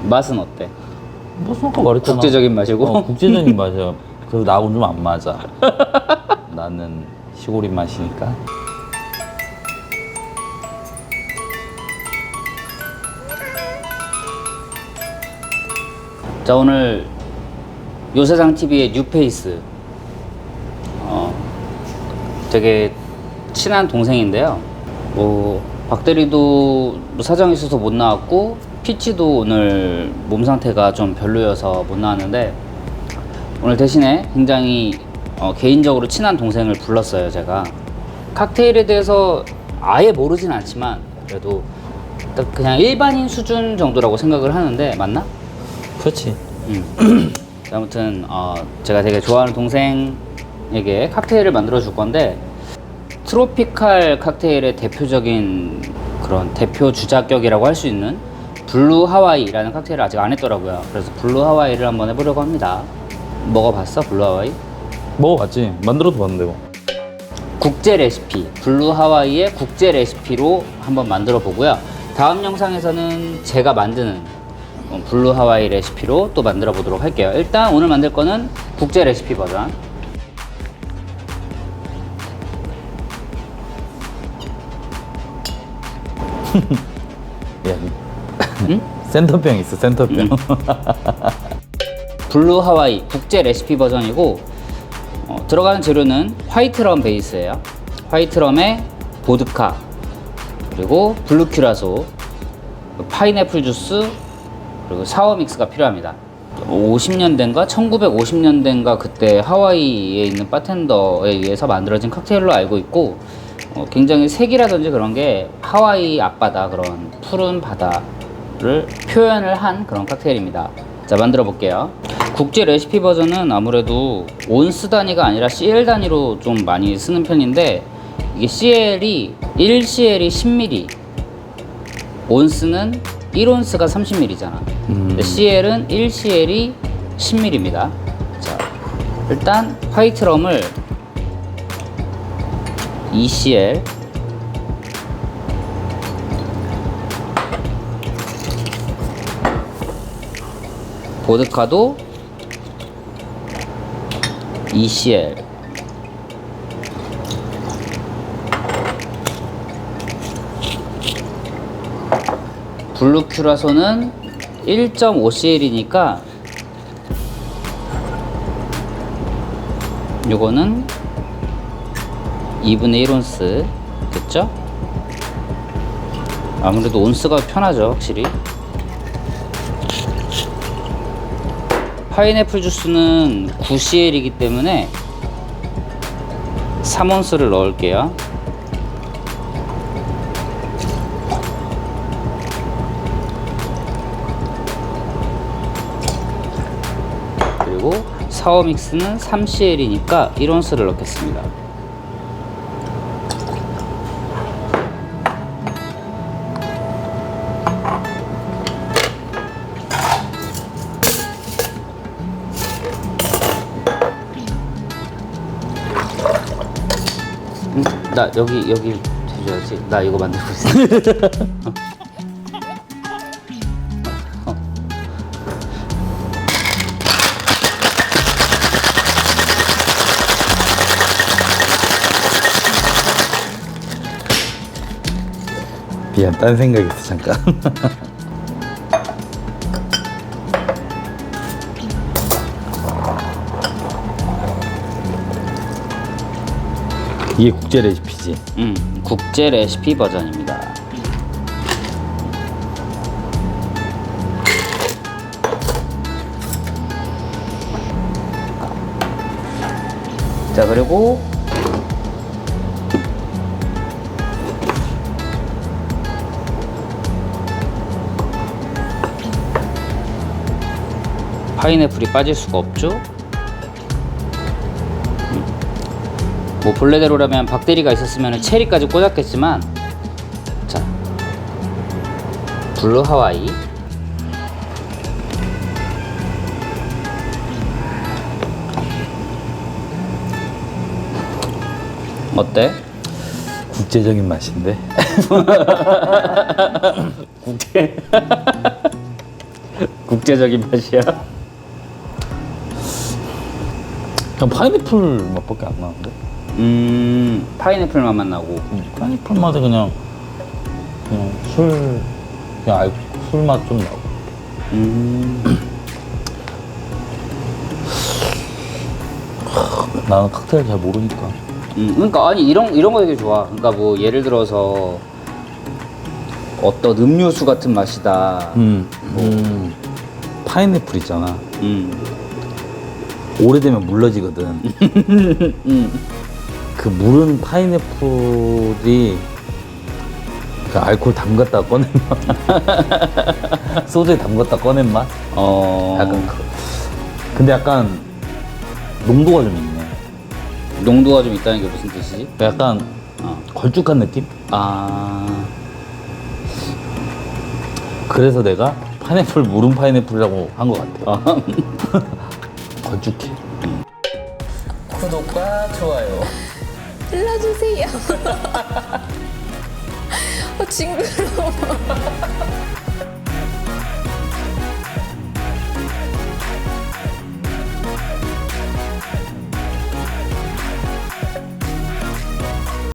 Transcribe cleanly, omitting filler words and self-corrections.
맛은 어때? 무슨 아까 말했잖아. 국제적인 맛이고? 국제적인 맛이야. 그래서 나하고는 좀 안 맞아. 나는 시골인 맛이니까. 자, 오늘 요세상TV의 뉴페이스 되게 친한 동생인데요. 뭐 박대리도 사정이 있어서 못 나왔고 피치도 오늘 몸 상태가 좀 별로여서 못 나왔는데 오늘 대신에 굉장히 개인적으로 친한 동생을 불렀어요. 제가 칵테일에 대해서 아예 모르진 않지만 그래도 딱 그냥 일반인 수준 정도라고 생각을 하는데 맞나? 그렇지. 아무튼 제가 되게 좋아하는 동생에게 칵테일을 만들어 줄 건데 트로피칼 칵테일의 대표적인 그런 대표 주자격이라고 할 수 있는 블루 하와이라는 칵테일을 아직 안 했더라고요. 그래서 블루 하와이를 한번 해보려고 합니다. 먹어봤어? 블루 하와이? 먹어봤지. 만들어도 봤는데 뭐. 국제 레시피, 블루 하와이의 국제 레시피로 한번 만들어 보고요. 다음 영상에서는 제가 만드는 블루 하와이 레시피로 또 만들어 보도록 할게요. 일단 오늘 만들 거는 국제 레시피 버전. 야, 센터병 있어, 센터병. 블루 하와이 국제 레시피 버전이고 들어가는 재료는 화이트럼 베이스예요. 화이트럼에 보드카, 그리고 블루 큐라소, 파인애플 주스, 그리고 사워 믹스가 필요합니다. 50년대인가 1950년대인가 그때 하와이에 있는 바텐더에 의해서 만들어진 칵테일로 알고 있고 굉장히 색이라든지 그런 게 하와이 앞바다, 그런 푸른 바다를 표현을 한 그런 칵테일입니다. 자, 만들어 볼게요. 국제 레시피 버전은 아무래도 온스 단위가 아니라 CL 단위로 좀 많이 쓰는 편인데 이게 CL이 1CL이 10ml, 온스는 1온스가 30ml잖아. 근데 CL은 1CL이 10ml입니다. 자, 일단 화이트럼을 2CL, 보드카도 2CL, 블루 큐라소는 1.5CL이니까 요거는 2분의 1온스 됐죠? 아무래도 온스가 편하죠, 확실히. 파인애플 주스는 9CL이기 때문에 3온스를 넣을게요. 그리고 사워 믹스는 3CL이니까 1온스를 넣겠습니다. 나 여기 해줘야지. 나 이거 만들고 있어. 미안, 딴 생각 있어, 잠깐. 이게 국제 레시피지. 국제 레시피 버전입니다. 자, 그리고 파인애플이 빠질 수가 없죠. 뭐 본래대로라면 박대리가 있었으면 체리까지 꽂았겠지만, 자, 블루 하와이, 어때? 국제적인 맛인데. 국제 국제적인 맛이야. 그냥 파인애플 맛밖에 안 나는데? 파인애플 맛만 나고. 파인애플 맛에 그냥 술, 그냥 술 맛 좀 나고. 나는 칵테일 잘 모르니까. 그러니까 아니 이런 거 되게 좋아. 그러니까 뭐 예를 들어서 어떤 음료수 같은 맛이다. 파인애플 있잖아. 음. 오래되면 물러지거든. 그 물은 파인애플이 그 알코올 담갔다 꺼낸 맛. 소주에 담갔다 꺼낸 맛? 약간 근데 약간 농도가 좀 있네. 농도가 좀 있다는 게 무슨 뜻이지? 약간 걸쭉한 느낌? 그래서 내가 파인애플 물은 파인애플이라고 한 것 같아. 걸쭉해. 구독과 좋아요. 눌러주세요. 징그러워.